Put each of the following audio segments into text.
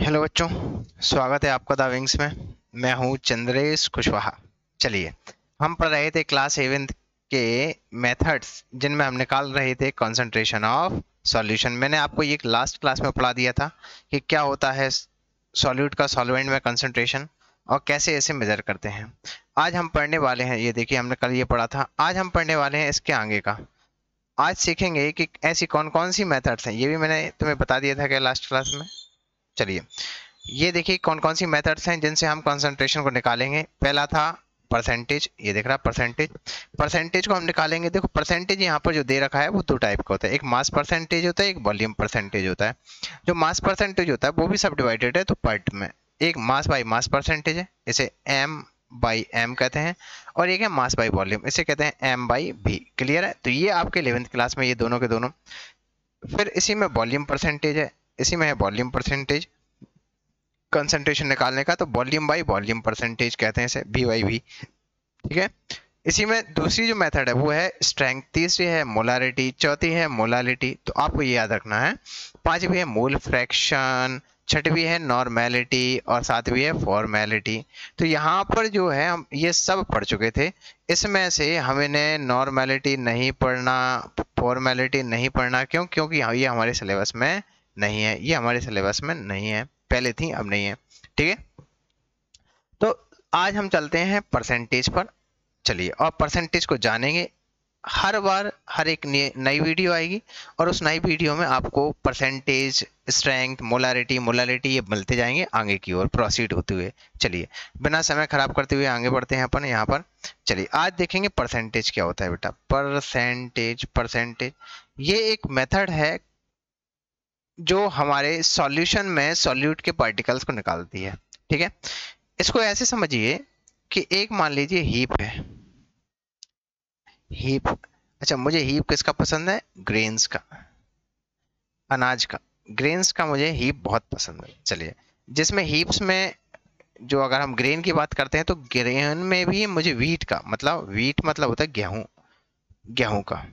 Hello बच्चों, स्वागत है आपका द विंग्स में। मैं हूँ चंद्रेश कुशवाहा। चलिए, हम पढ़ रहे थे क्लास 7th के मेथड्स जिनमें हम निकाल रहे थे कंसंट्रेशन ऑफ सॉल्यूशन। मैंने आपको ये लास्ट क्लास में पढ़ा दिया था कि क्या होता है सॉल्यूट का सॉल्वेंट में कंसंट्रेशन और कैसे इसे मेजर करते हैं। आज हम पढ़ने वाले हैं, ये देखिए हमने कल ये पढ़ा था, आज हम पढ़ने वाले हैं इसके आगे का। आज सीखेंगे कि ऐसी कौन कौन सी मेथड्स हैं, ये भी मैंने तुम्हें बता दिया था क्या लास्ट क्लास में। चलिए, ये देखिए कौन कौन सी मेथड्स हैं जिनसे हम कंसंट्रेशन को निकालेंगे। पहला था परसेंटेज, ये देख रहा परसेंटेज। परसेंटेज को हम निकालेंगे। देखो परसेंटेज यहाँ पर जो दे रखा है वो दो टाइप का होता है, एक मास परसेंटेज होता है, एक वॉल्यूम परसेंटेज होता है। जो मास परसेंटेज होता है वो भी सब डिवाइडेड है तो पार्ट में। एक मास बाई मास परसेंटेज है, इसे एम बाई एम कहते हैं, और एक है मास बाई वॉल्यूम, इसे कहते हैं एम बाई वी। क्लियर है? तो ये आपके 11th क्लास में ये दोनों के दोनों। फिर इसी में वॉल्यूम परसेंटेज है, इसी में है वॉल्यूम परसेंटेज कंसंट्रेशन निकालने का, तो वॉल्यूम बाई वॉल्यूम परसेंटेज कहते हैं इसे, वी बाई वी। ठीक है। इसी में दूसरी जो मेथड है वो है स्ट्रेंथ, तीसरी है मोलारिटी, चौथी है मोलालिटी, तो आपको ये याद रखना है। पांचवी है मोल फ्रैक्शन, छठवीं है नॉर्मेलिटी और सातवीं है फॉर्मेलिटी। तो यहाँ पर जो है हम ये सब पढ़ चुके थे। इसमें से हमें नॉर्मेलिटी नहीं पढ़ना, फॉर्मेलिटी नहीं पढ़ना। क्यों? क्योंकि ये हमारे सिलेबस में नहीं है, ये हमारे सिलेबस में नहीं है, पहले थी अब नहीं है। ठीक है। तो आज हम चलते हैं परसेंटेज पर। चलिए, और परसेंटेज को जानेंगे। हर बार हर एक नई वीडियो आएगी और उस नई वीडियो में आपको परसेंटेज, स्ट्रेंथ, मोलारिटी मोलालिटी ये मिलते जाएंगे आगे की ओर प्रोसीड होते हुए। चलिए, बिना समय खराब करते हुए आगे बढ़ते हैं अपन यहाँ पर। चलिए, आज देखेंगे परसेंटेज क्या होता है बेटा। परसेंटेज, परसेंटेज ये एक मेथड है जो हमारे सॉल्यूशन में सॉल्यूट के पार्टिकल्स को निकालती है। ठीक है। इसको ऐसे समझिए कि एक मान लीजिए हीप है, हीप। अच्छा, मुझे हीप किसका पसंद है? ग्रेन्स का, अनाज का। ग्रेन्स का मुझे हीप बहुत पसंद है। चलिए, जिसमें हीप्स में जो अगर हम ग्रेन की बात करते हैं तो ग्रेन में भी मुझे वीट का मतलब, वीट मतलब होता है गेहूं, गेहूं का,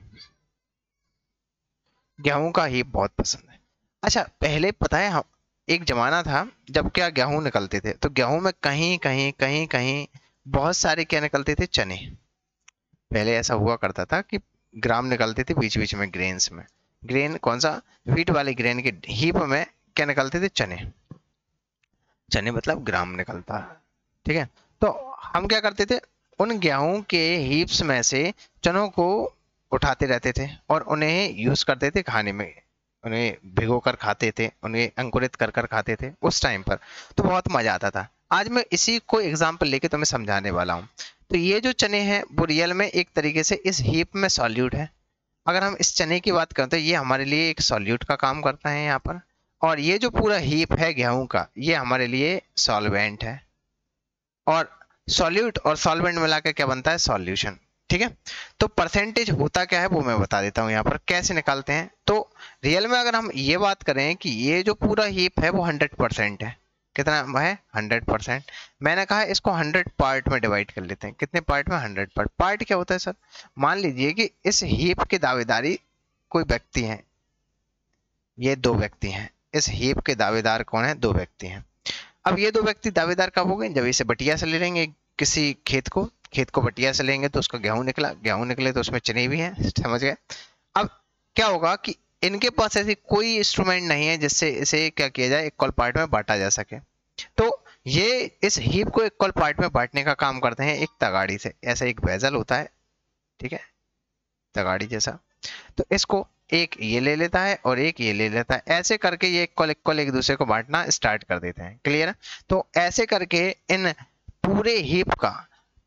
गेहूं का हीप बहुत पसंद है। अच्छा, पहले पता है हम, एक जमाना था जब क्या गेहूं निकलते थे तो गेहूं में कहीं कहीं कहीं कहीं बहुत सारे क्या निकलते थे? चने। पहले ऐसा हुआ करता था कि ग्राम निकलते थे बीच बीच में ग्रेन्स में। ग्रेन कौन सा? व्हीट वाले ग्रेन के हीप में क्या निकलते थे? चने। चने मतलब ग्राम निकलता है। ठीक है। तो हम क्या करते थे, उन गेहूं के हीप्स में से चनों को उठाते रहते थे और उन्हें यूज करते थे खाने में। उन्हें भिगो कर खाते थे, उन्हें अंकुरित कर कर खाते थे उस टाइम पर। तो बहुत मजा आता था। आज मैं इसी को एग्जाम्पल लेके तुम्हें समझाने वाला हूँ। तो ये जो चने हैं वो रियल में एक तरीके से इस हीप में सॉल्यूट है। अगर हम इस चने की बात करें तो ये हमारे लिए एक सॉल्यूट का काम करता है यहाँ पर। और ये जो पूरा हीप है गेहूं का, ये हमारे लिए सॉल्वेंट है। और सॉल्यूट और सॉल्वेंट मिला के क्या बनता है? सॉल्यूशन। ठीक है। तो परसेंटेज होता क्या है वो मैं बता देता हूँ यहाँ पर कैसे निकालते हैं। तो रियल में अगर हम ये बात करें कि ये जो पूरा हीप है वो 100% है। कितना है? 100%। मैंने कहा इसको 100 पार्ट में डिवाइड कर लेते हैं। कितने पार्ट में? 100 पार्ट। पार्ट क्या होता है सर? मान लीजिए कि इस हीप के दावेदारी कोई व्यक्ति हैं, ये दो व्यक्ति हैं। इस हीप के दावेदार कौन है? दो व्यक्ति हैं। अब ये दो व्यक्ति दावेदार कब हो गए? जब इसे बटिया से ले लेंगे किसी खेत को, खेत को बटिया से लेंगे तो उसका गेहूं निकला, गेहूं निकले तो उसमें चने भी हैं। समझ गए? अब क्या होगा कि इनके पास ऐसी कोई इंस्ट्रूमेंट नहीं है जिससे इसे क्या किया जाए, इक्वल पार्ट में बांटा जा सके। तो ये इस हीप को इक्वल पार्ट में बांटने का काम करते हैं एक तगाड़ी से। ऐसा एक वेसल होता है, ठीक है, तगाड़ी जैसा। तो इसको एक ये ले लेता है और एक ये ले लेता है। ऐसे करके ये इक्वल इक्वल एक दूसरे को बांटना स्टार्ट कर देते हैं। क्लियर है? तो ऐसे करके इन पूरे हीप का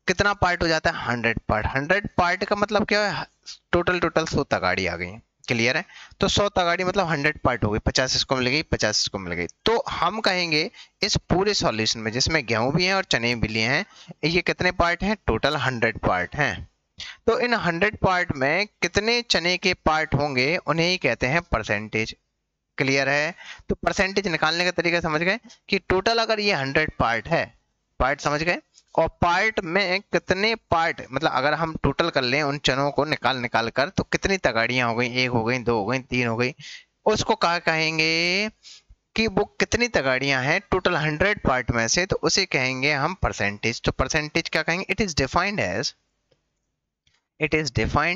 कितना पार्ट हो जाता है? 100 पार्ट। 100 पार्ट का मतलब क्या है? टोटल टोटल 100 तगाड़ी आ गई। क्लियर है? तो 100 तगाड़ी मतलब 100 पार्ट हो गई। 50 इसको मिल गई, 50 इसको मिल गई। तो हम कहेंगे इस पूरे सॉल्यूशन में जिसमें गेहूं भी है और चने भी लिए हैं, ये कितने पार्ट हैं? टोटल 100 पार्ट हैं। तो इन 100 पार्ट में कितने चने के पार्ट होंगे उन्हें ही कहते हैं परसेंटेज। क्लियर है? तो परसेंटेज निकालने का तरीका समझ गए कि टोटल अगर ये 100 पार्ट है, पार्ट समझ गए, और पार्ट में कितने पार्ट, मतलब अगर हम टोटल कर लें उन चनों को निकाल निकाल कर तो कितनी तगाड़ियां हो गई? एक हो गई, दो हो गई, तीन हो गई। उसको कहा कहेंगे कि वो कितनी तगाड़ियां हैं टोटल 100 पार्ट में से, तो उसे कहेंगे हम परसेंटेज। तो परसेंटेज क्या कहेंगे? It is defined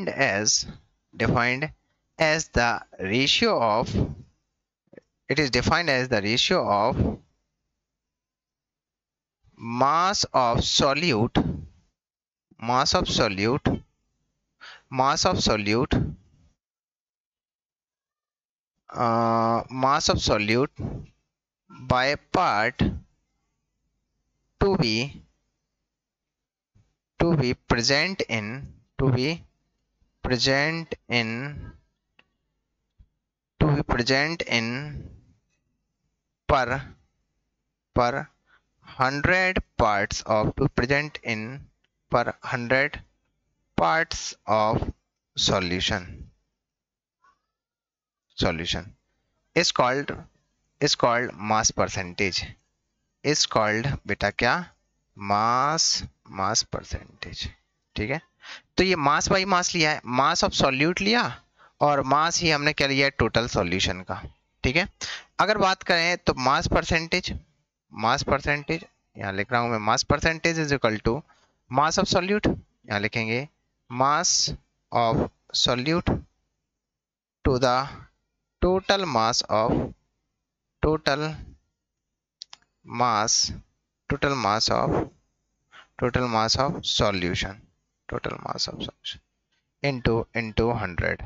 as the ratio of mass of solute by part to be present in per 100 parts of per 100 parts of solution is called mass percentage, is called बेटा क्या? mass percentage। ठीक है, तो ये mass by mass लिया है, मास of solute लिया और मास ही हमने क्या लिया है? टोटल सॉल्यूशन का। ठीक है, अगर बात करें तो मास परसेंटेज यहाँ लिख रहा हूं मैं, mass percentage is equal to mass of solute, यहाँ लिखेंगे mass of solute to the total mass of solution into 100।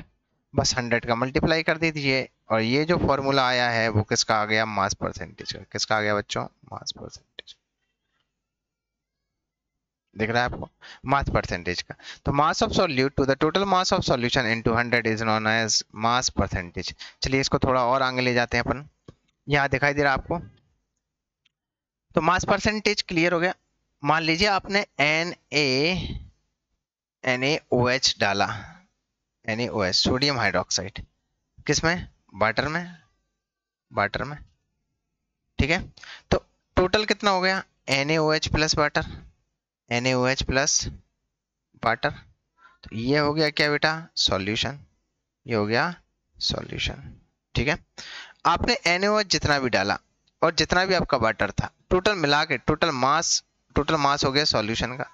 बस 100 का मल्टीप्लाई कर दीजिए और ये जो फॉर्मूला आया है वो किसका आ गया? मास परसेंटेज का। किसका आ गया बच्चों? Mass percentage. दिख रहा है आपको? मास परसेंटेज का। तो mass of solute to the total mass of solution into 100 is known as mass percentage. चलिए इसको थोड़ा और आगे ले जाते हैं अपन। यहाँ दिखाई दे रहा है आपको? तो मास परसेंटेज क्लियर हो गया। मान लीजिए आपने NaOH डाला, NaOH सोडियम हाइड्रोक्साइड, किसमें? वाटर में। ठीक है, तो टोटल कितना हो गया? NaOH प्लस वाटर, तो ये हो गया क्या बेटा? सॉल्यूशन। ये हो गया सॉल्यूशन। ठीक है, आपने NaOH जितना भी डाला और जितना भी आपका वाटर था, टोटल मिला के टोटल मास हो गया सॉल्यूशन का।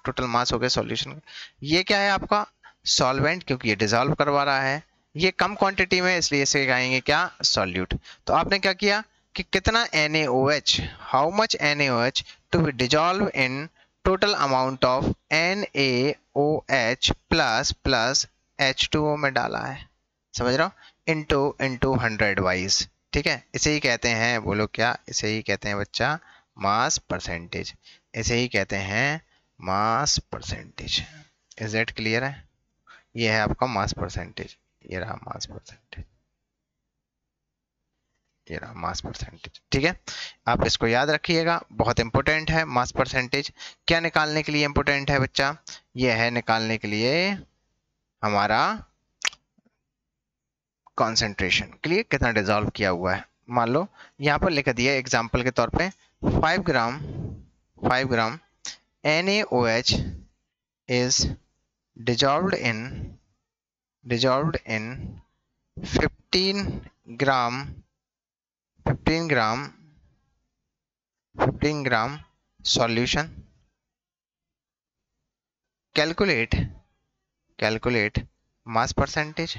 ये क्या है आपका? सॉल्वेंट, क्योंकि ये डिसॉल्व करवा रहा है। ये कम क्वांटिटी में, इसलिए इसे कहेंगे क्या? सॉल्यूट। तो आपने क्या किया कि कितना NaOH, how much NaOH to be dissolve in total amount of NaOH plus H2O में डाला है, समझ रहा हो? Into 100 wise. ठीक है, इसे ही कहते हैं, बोलो क्या? इसे ही कहते हैं बच्चा मास परसेंटेज। इसे ही कहते हैं मास परसेंटेज। इज दैट क्लियर है? ये है आपका मास परसेंटेज। ये रहा मास परसेंटेज। ठीक है, आप इसको याद रखिएगा, बहुत इंपॉर्टेंट है मास परसेंटेज। क्या निकालने के लिए इंपॉर्टेंट है बच्चा? ये है निकालने के लिए हमारा कॉन्सेंट्रेशन, क्लियर? कितना डिसॉल्व किया हुआ है। मान लो यहाँ पर लिख दिया एग्जाम्पल के तौर पे 5 ग्राम NaOH is dissolved in 15 gram solution। Calculate mass percentage.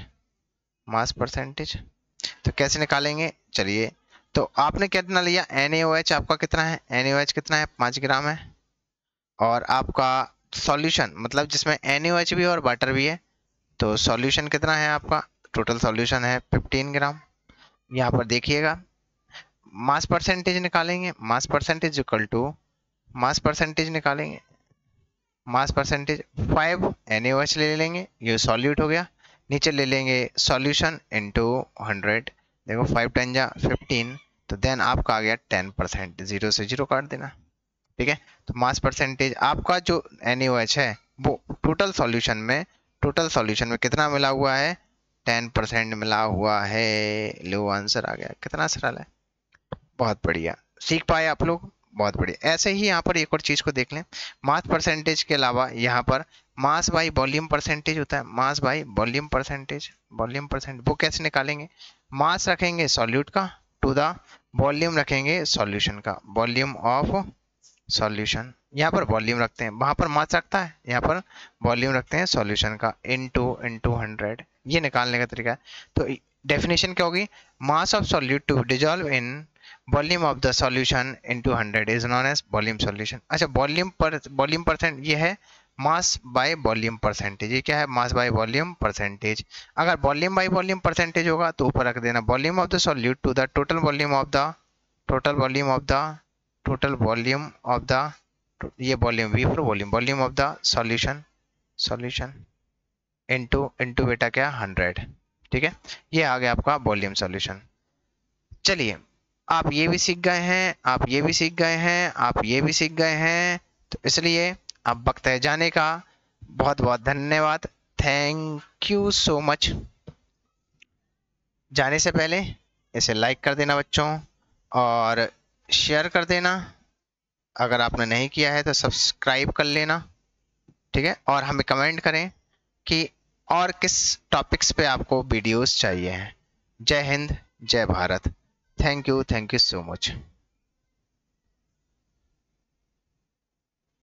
तो कैसे निकालेंगे? चलिए, तो आपने कितना लिया? NaOH आपका कितना है? NaOH कितना है? 5 ग्राम है। और आपका सॉल्यूशन, मतलब जिसमें NaOH भी और वाटर भी है, तो सॉल्यूशन कितना है आपका? टोटल सॉल्यूशन है 15 ग्राम। यहाँ पर देखिएगा, मास परसेंटेज निकालेंगे। मास परसेंटेज 5 NaOH ले लेंगे, ये सॉल्यूट हो गया। नीचे ले लेंगे सॉल्यूशन इनटू 100। देखो 5 10 जा 15, तो देन आपका आ गया 10%। 0 से 0 काट देना। ठीक है, तो मास परसेंटेज आपका जो NaOH है वो टोटल सॉल्यूशन में कितना मिला हुआ है? 10% मिला हुआ है। लो आंसर आ गया। कितना सरल है, बहुत बढ़िया। सीख पाए आप लोग, बहुत बढ़िया। ऐसे ही यहाँ पर एक और चीज को देख लें, मास परसेंटेज के अलावा यहाँ पर मास बाई वॉल्यूम परसेंटेज होता है। मास बाई वॉल्यूम परसेंटेज वो कैसे निकालेंगे? मास रखेंगे सॉल्यूट का टू द वॉल्यूम रखेंगे सॉल्यूशन का, वॉल्यूम ऑफ सॉल्यूशन, यहाँ पर वॉल्यूम रखते हैं, वहां पर मास रखता है, यहाँ पर वॉल्यूम रखते हैं सॉल्यूशन का, इनटू 100, ये निकालने का तरीका है। तो डेफिनेशन क्या होगी, mass of solute to dissolve in volume of the solution into 100 is known as volume solution. अच्छा, वॉल्यूम परसेंट ये है मास बाय वॉल्यूम परसेंटेज, ये क्या है, मास बाय वॉल्यूम परसेंटेज। अगर वॉल्यूम बाय वॉल्यूम परसेंटेज होगा तो ऊपर रख देना volume of the solute to the total volume of the ये volume V for volume of the solution into बेटा क्या 100। ठीक है, ये आ गया आपका वॉल्यूम सॉल्यूशन। चलिए, आप ये भी सीख गए हैं, आप ये भी सीख गए हैं, आप ये भी सीख गए हैं, तो इसलिए अब वक्त है जाने का। बहुत बहुत धन्यवाद, थैंक यू सो मच। जाने से पहले इसे लाइक कर देना बच्चों, और शेयर कर देना, अगर आपने नहीं किया है तो सब्सक्राइब कर लेना। ठीक है, और हमें कमेंट करें कि और किस टॉपिक्स पे आपको वीडियोस चाहिए हैं। जय हिंद, जय Bharat, thank you so much.